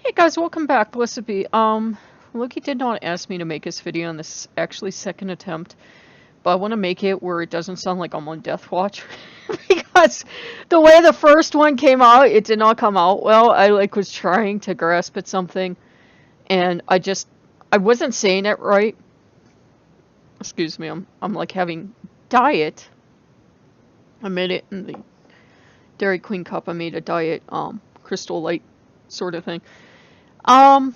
Hey guys, welcome back. Blessed be. Loki did not ask me to make this video on this actually second attempt, but I want to make it where it doesn't sound like I'm on death watch. Because the way the first one came out, it did not come out well. I was trying to grasp at something, and I wasn't saying it right. Excuse me, I'm like having diet. I made it in the Dairy Queen cup. I made a diet, Crystal Light sort of thing. Um,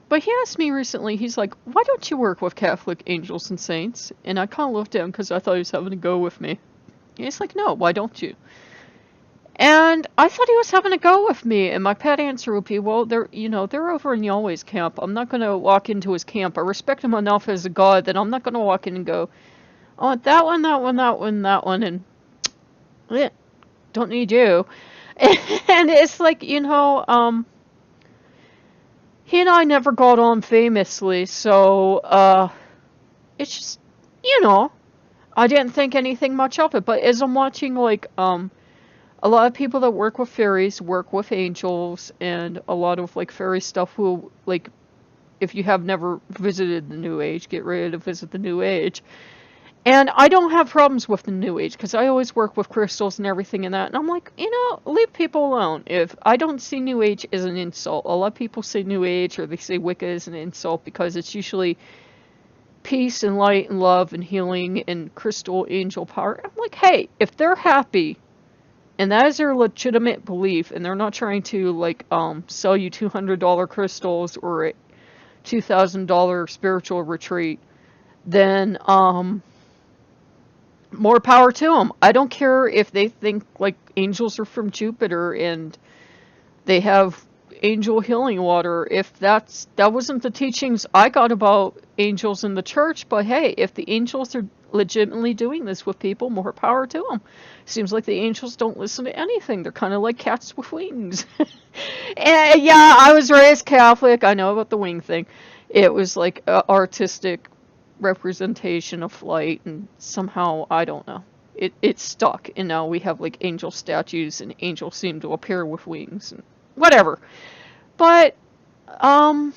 But he asked me recently, he's like, why don't you work with Catholic angels and saints? And I kind of looked at him because I thought he was having a go with me. And he's like, no, why don't you? And I thought he was having a go with me. And my pat answer would be, well, they're over in Yahweh's camp. I'm not going to walk into his camp. I respect him enough as a god that I'm not going to walk in and go, oh, that one, that one, that one, that one, and eh, don't need you. And it's like, he and I never got on famously, so, it's just, I didn't think anything much of it. But as I'm watching, a lot of people that work with fairies work with angels, and a lot of, fairy stuff who, if you have never visited the New Age, get ready to visit the New Age. And I don't have problems with the New Age, because I always work with crystals and everything and that. And I'm like, leave people alone. If I don't see New Age as an insult. A lot of people say New Age or they say Wicca is an insult because it's usually peace and light and love and healing and crystal angel power. I'm like, hey, if they're happy and that is their legitimate belief and they're not trying to sell you $200 crystals or a $2,000 spiritual retreat, then more power to them. I don't care if they think angels are from Jupiter and they have angel healing water. If that wasn't the teachings I got about angels in the church, but hey, if the angels are legitimately doing this with people, more power to them. Seems like the angels don't listen to anything. They're kind of like cats with wings. And yeah, I was raised Catholic. I know about the wing thing. It was like artistic representation of flight, and somehow I don't know, it stuck, and now we have angel statues and angels seem to appear with wings and whatever. But and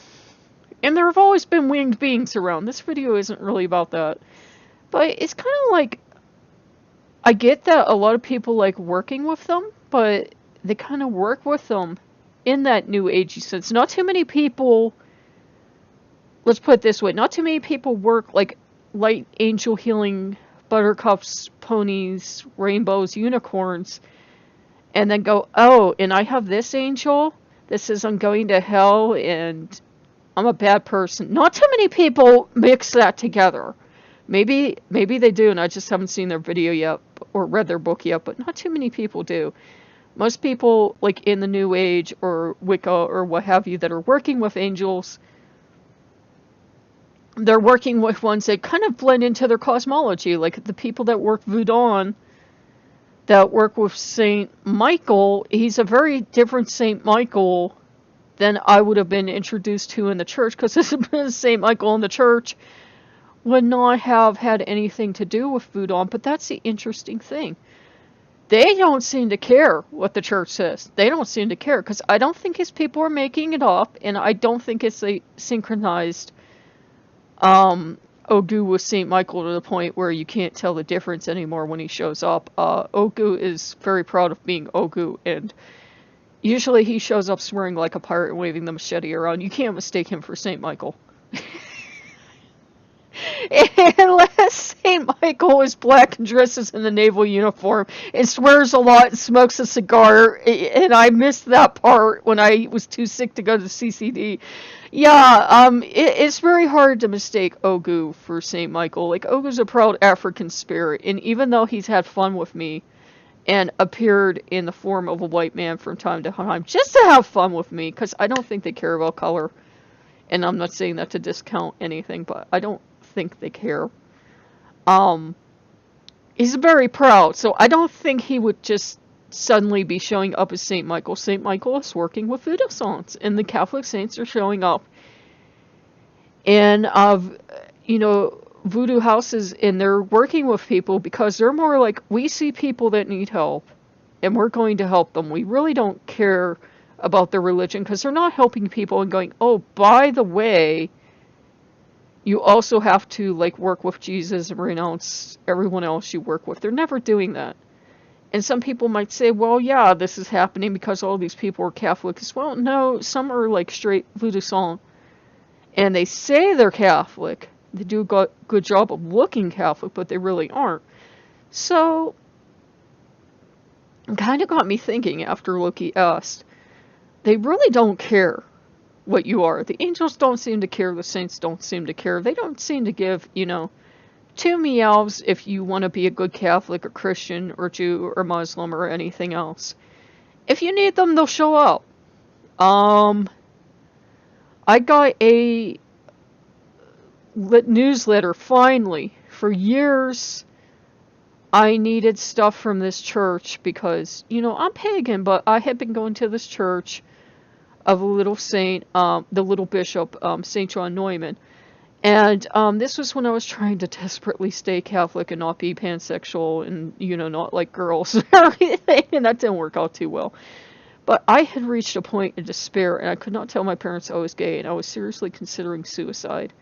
there have always been winged beings around. This video isn't really about that, but it's kind of I get that a lot of people like working with them, but they kind of work with them in that new agey sense. Not too many people, let's put it this way, not too many people work light angel healing buttercups, ponies, rainbows, unicorns, and then go, oh, and I have this angel that says I'm going to hell and I'm a bad person. Not too many people mix that together. Maybe they do, and I just haven't seen their video yet or read their book yet, but not too many people do. Most people, in the New Age or Wicca or what have you, that are working with angels, they're working with ones that kind of blend into their cosmology, like the people that work Voodoo, that work with Saint Michael. He's a very different Saint Michael than I would have been introduced to in the church, because Saint Michael in the church would not have had anything to do with Voodoo. But that's the interesting thing. They don't seem to care what the church says. They don't seem to care, because I don't think his people are making it up, and I don't think it's a synchronized Ogu with Saint Michael to the point where you can't tell the difference anymore when he shows up. Ogu is very proud of being Ogu, and usually he shows up swearing like a pirate and waving the machete around. You can't mistake him for Saint Michael. Unless Saint Michael is black and dresses in the naval uniform and swears a lot and smokes a cigar, and I missed that part when I was too sick to go to the CCD. Yeah, it's very hard to mistake Ogu for Saint Michael. Ogu's a proud African spirit, and even though he's had fun with me and appeared in the form of a white man from time to time just to have fun with me, because I don't think they care about color, and I'm not saying that to discount anything, but I don't think they care. He's very proud, so I don't think he would just suddenly be showing up as Saint Michael. Saint Michael is working with Voodoo saints, and the Catholic saints are showing up in Voodoo houses, and they're working with people because they're more like, we see people that need help and we're going to help them. We really don't care about their religion, because they're not helping people and going, oh, by the way, you also have to like work with Jesus and renounce everyone else you work with. They're never doing that. And some people might say, well, yeah, this is happening because all these people are Catholics. Well, no, some are like straight voodoo sang, and they say they're Catholic. They do a good job of looking Catholic, but they really aren't. So, it kind of got me thinking after Loki asked. They really don't care what you are. The angels don't seem to care. The saints don't seem to care. They don't seem to give, two meows if you want to be a good Catholic or Christian or Jew or Muslim or anything else. If you need them, they'll show up. I got a newsletter finally. For years, I needed stuff from this church because, I'm pagan, but I had been going to this church of a little saint, the little bishop, St. John Neumann. And this was when I was trying to desperately stay Catholic and not be pansexual and, not like girls and everything. And that didn't work out too well. But I had reached a point of despair, and I could not tell my parents I was gay, and I was seriously considering suicide.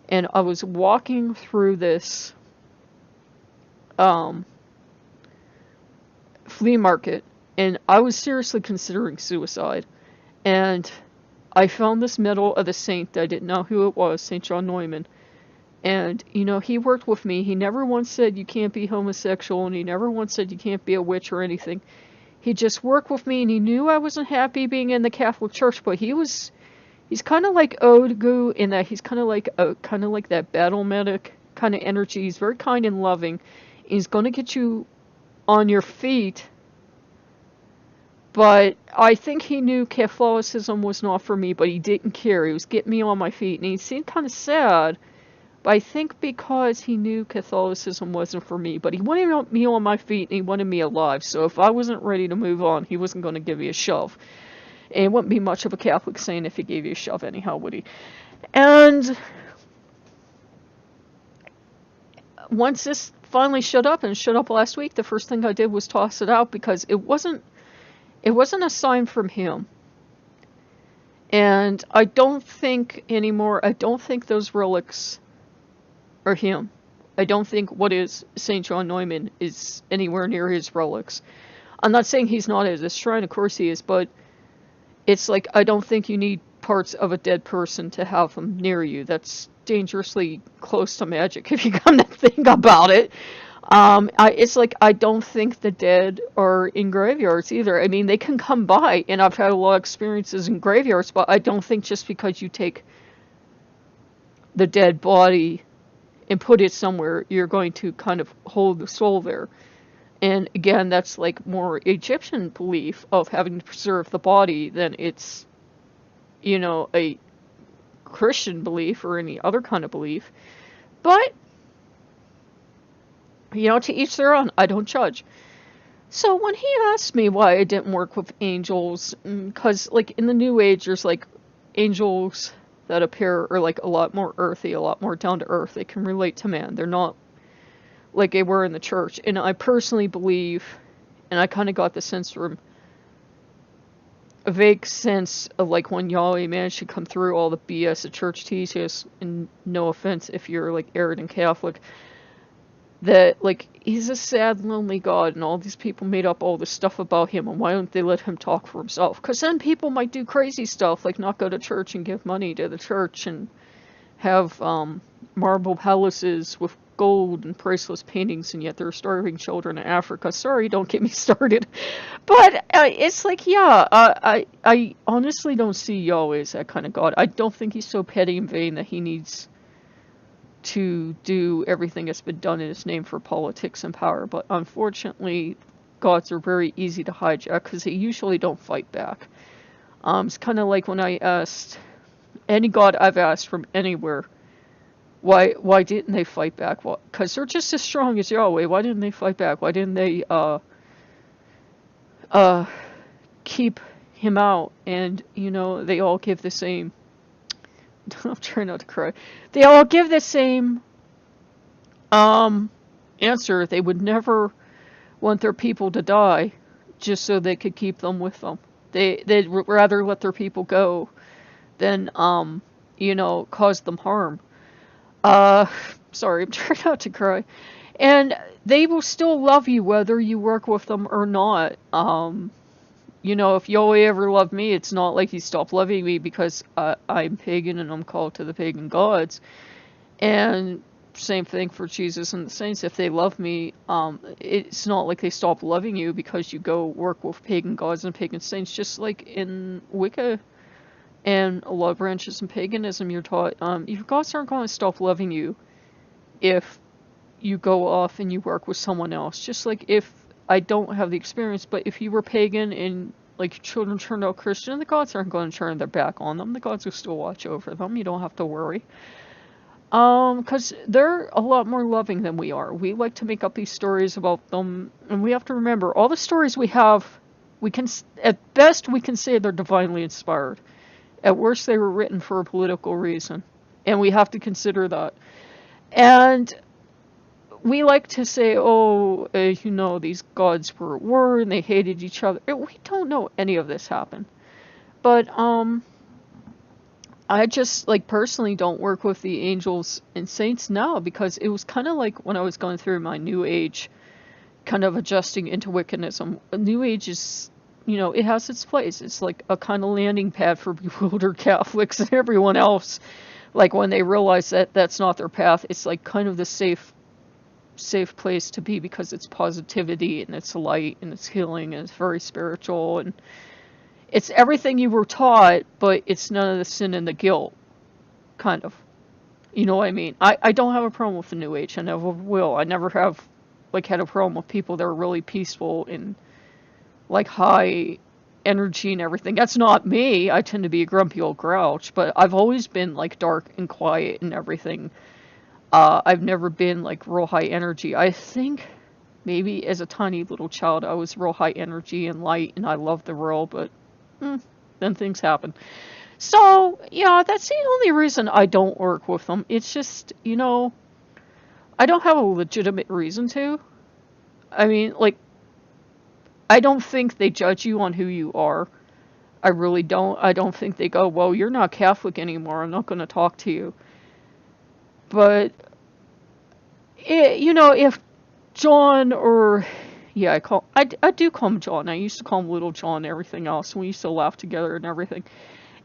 And I was walking through this flea market, and I was seriously considering suicide. And I found this medal of the saint that I didn't know who it was, St. John Neumann. And, he worked with me. He never once said you can't be homosexual, and he never once said you can't be a witch or anything. He just worked with me, and he knew I wasn't happy being in the Catholic Church, but he's kind of like Odgu in that he's kind of like that battle medic kind of energy. He's very kind and loving. He's going to get you on your feet. But I think he knew Catholicism was not for me, but he didn't care. He was getting me on my feet, and he seemed kind of sad. But I think because he knew Catholicism wasn't for me, but he wanted me on my feet, and he wanted me alive. So if I wasn't ready to move on, he wasn't going to give me a shove. And it wouldn't be much of a Catholic saint if he gave you a shove anyhow, would he? And once this finally shut up, and it shut up last week, the first thing I did was toss it out because it wasn't a sign from him. And I don't think those relics are him. I don't think what is St. John Neumann is anywhere near his relics. I'm not saying he's not at his shrine, of course he is, but it's like I don't think you need parts of a dead person to have them near you. That's dangerously close to magic if you come to think about it. It's like I don't think the dead are in graveyards either. I mean, they can come by, and I've had a lot of experiences in graveyards, but I don't think just because you take the dead body and put it somewhere, you're going to kind of hold the soul there. And again, that's like more Egyptian belief of having to preserve the body than it's, a Christian belief or any other kind of belief. But, to each their own. I don't judge. So when he asked me why I didn't work with angels, because like in the New Age, there's like angels that appear are like a lot more earthy, a lot more down to earth. They can relate to man. They're not like they were in the church. And I personally believe, and I kind of got the sense from a vague sense of like when Yahweh managed to come through all the BS the church teaches, and no offense if you're like arrogant Catholic, that like he's a sad, lonely God, and all these people made up all this stuff about him, and why don't they let him talk for himself? Because then people might do crazy stuff like not go to church and give money to the church and have marble palaces with gold and priceless paintings, and yet there are starving children in Africa. Sorry, don't get me started. But it's like, yeah, I honestly don't see Yahweh as that kind of God. I don't think he's so petty and vain that he needs to do everything that's been done in his name for politics and power. But unfortunately, gods are very easy to hijack because they usually don't fight back. It's kind of like when I asked any god I've asked from anywhere, why didn't they fight back? Well, because they're just as strong as Yahweh. Why didn't they fight back? Why didn't they keep him out? And they all give the same. I'm trying not to cry. They all give the same answer. They would never want their people to die just so they could keep them with them. They'd rather let their people go than, cause them harm. Uh, Sorry, I'm trying not to cry. And they will still love you whether you work with them or not. If Yahweh ever loved me, it's not like he stopped loving me because I'm pagan and I'm called to the pagan gods. And same thing for Jesus and the saints. If they love me, it's not like they stop loving you because you go work with pagan gods and pagan saints. Just like in Wicca and a lot of branches in paganism, you're taught your gods aren't going to stop loving you if you go off and you work with someone else. Just like if I don't have the experience, but if you were pagan and like your children turned out Christian, the gods aren't going to turn their back on them. The gods will still watch over them. You don't have to worry. Because they're a lot more loving than we are. We like to make up these stories about them, and we have to remember, all the stories we have, at best, we can say they're divinely inspired. At worst, they were written for a political reason, and we have to consider that. And we like to say, these gods were at war, and they hated each other. We don't know any of this happened. But, I just, personally don't work with the angels and saints now because it was kind of like when I was going through my New Age, kind of adjusting into Wiccanism. New Age is, it has its place. It's like a kind of landing pad for bewildered Catholics and everyone else. Like when they realize that that's not their path, it's like kind of the safe place to be because it's positivity and it's light and it's healing and it's very spiritual and it's everything you were taught, but it's none of the sin and the guilt, kind of. You know what I mean? I don't have a problem with the New Age. I never will. I never have, had a problem with people that are really peaceful and, high energy and everything. That's not me. I tend to be a grumpy old grouch, but I've always been, dark and quiet and everything. I've never been, real high energy. I think maybe as a tiny little child, I was real high energy and light, and I loved the world, but then things happen. So, yeah, that's the only reason I don't work with them. It's just, I don't have a legitimate reason to. I mean, I don't think they judge you on who you are. I really don't. I don't think they go, well, you're not Catholic anymore. I'm not going to talk to you. But, if John or... Yeah, I do call him John. I used to call him Little John and everything else. We used to laugh together and everything.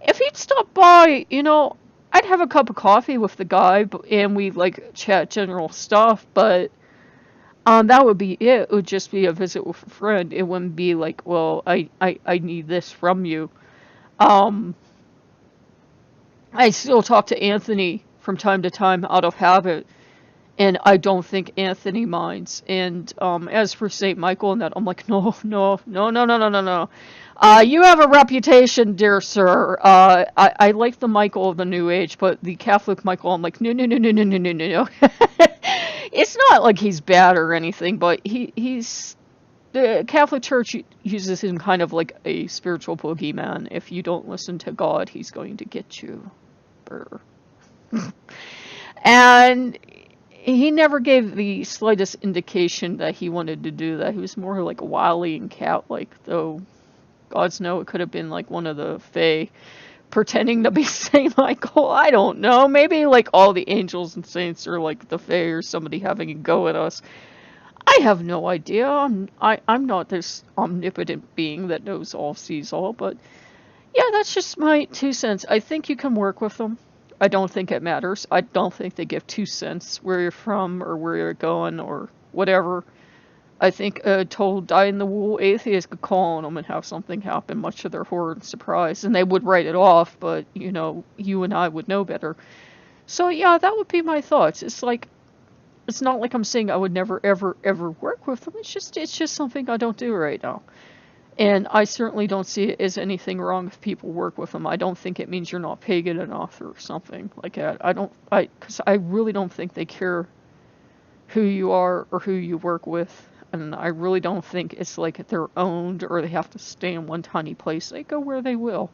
If he'd stop by, I'd have a cup of coffee with the guy, and we'd, chat general stuff, but that would be it. It would just be a visit with a friend. It wouldn't be well, I need this from you. I still talk to Anthony from time to time out of habit. And I don't think Anthony minds. And as for St. Michael and that, I'm like, no. You have a reputation, dear sir. I like the Michael of the New Age, but the Catholic Michael, I'm like, no. It's not like he's bad or anything, but he's... The Catholic Church uses him kind of like a spiritual boogeyman. If you don't listen to God, he's going to get you. And... he never gave the slightest indication that he wanted to do that. He was more like wily and cat-like, though gods know it could have been one of the Fae pretending to be St. Michael. I don't know. Maybe all the angels and saints are the Fae or somebody having a go at us. I have no idea. I'm not this omnipotent being that knows all, sees all, but yeah, that's just my 2 cents. I think you can work with them. I don't think it matters. I don't think they give 2 cents where you're from or where you're going or whatever. I think a total die-in-the-wool atheist could call on them and have something happen, much to their horror and surprise. And they would write it off, but, you and I would know better. So, yeah, that would be my thoughts. It's not like I'm saying I would never, ever, ever work with them. It's just something I don't do right now. And I certainly don't see it as anything wrong if people work with them. I don't think it means you're not pagan enough or something like that. Because I really don't think they care who you are or who you work with. And I really don't think it's they're owned or they have to stay in one tiny place. They go where they will.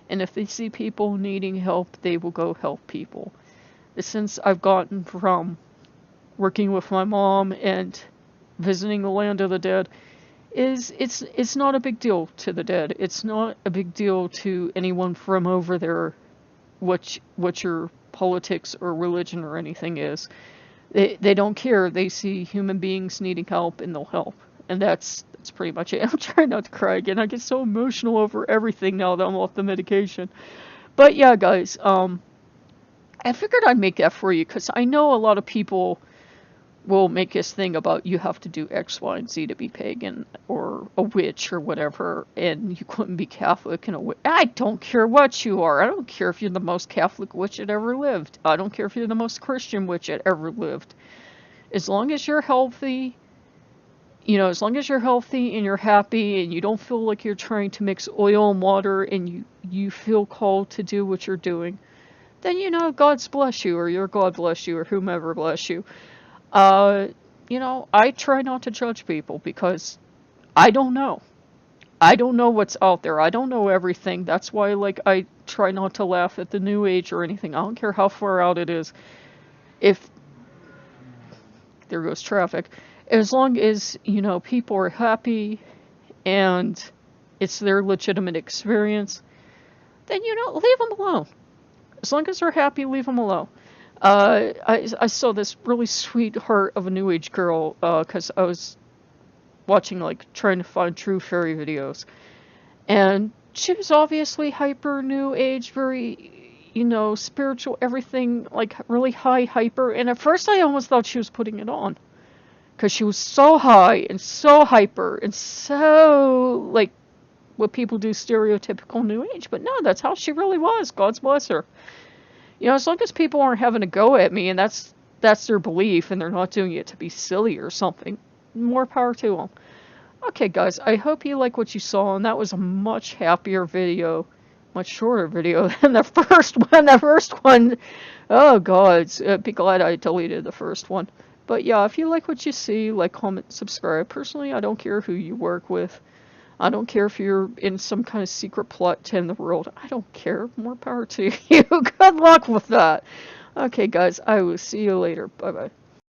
And if they see people needing help, they will go help people. Since I've gotten from working with my mom and visiting the land of the dead, is it's not a big deal to the dead. It's not a big deal to anyone from over there what your politics or religion or anything is. They don't care. They see human beings needing help and they'll help. And that's pretty much it. I'm trying not to cry again. I get so emotional over everything now that I'm off the medication. But yeah, guys, I figured I'd make that for you because I know a lot of people will make this thing about you have to do X, Y, and Z to be pagan or a witch or whatever, and you couldn't be Catholic and a witch. I don't care what you are. I don't care if you're the most Catholic witch that ever lived. I don't care if you're the most Christian witch that ever lived. As long as you're healthy, as long as you're healthy and you're happy and you don't feel like you're trying to mix oil and water and you feel called to do what you're doing, then God's bless you or your God bless you or whomever bless you. I try not to judge people because I don't know. I don't know what's out there. I don't know everything. That's why, I try not to laugh at the New Age or anything. I don't care how far out it is. If there goes traffic, as long as people are happy and it's their legitimate experience, then leave them alone. As long as they're happy, leave them alone. I saw this really sweet heart of a New Age girl, because I was watching, trying to find true fairy videos. And she was obviously hyper New Age, very, spiritual, everything, really high hyper. And at first I almost thought she was putting it on. Because she was so high and so hyper and so, what people do stereotypical New Age. But no, that's how she really was. God's bless her. As long as people aren't having a go at me, and that's their belief, and they're not doing it to be silly or something, more power to them. Okay, guys, I hope you like what you saw, and that was a much happier video, much shorter video than the first one. The first one, oh God, be glad I deleted the first one. But yeah, if you like what you see, comment, subscribe. Personally, I don't care who you work with. I don't care if you're in some kind of secret plot to end the world. I don't care. More power to you. Good luck with that. Okay, guys, I will see you later. Bye-bye.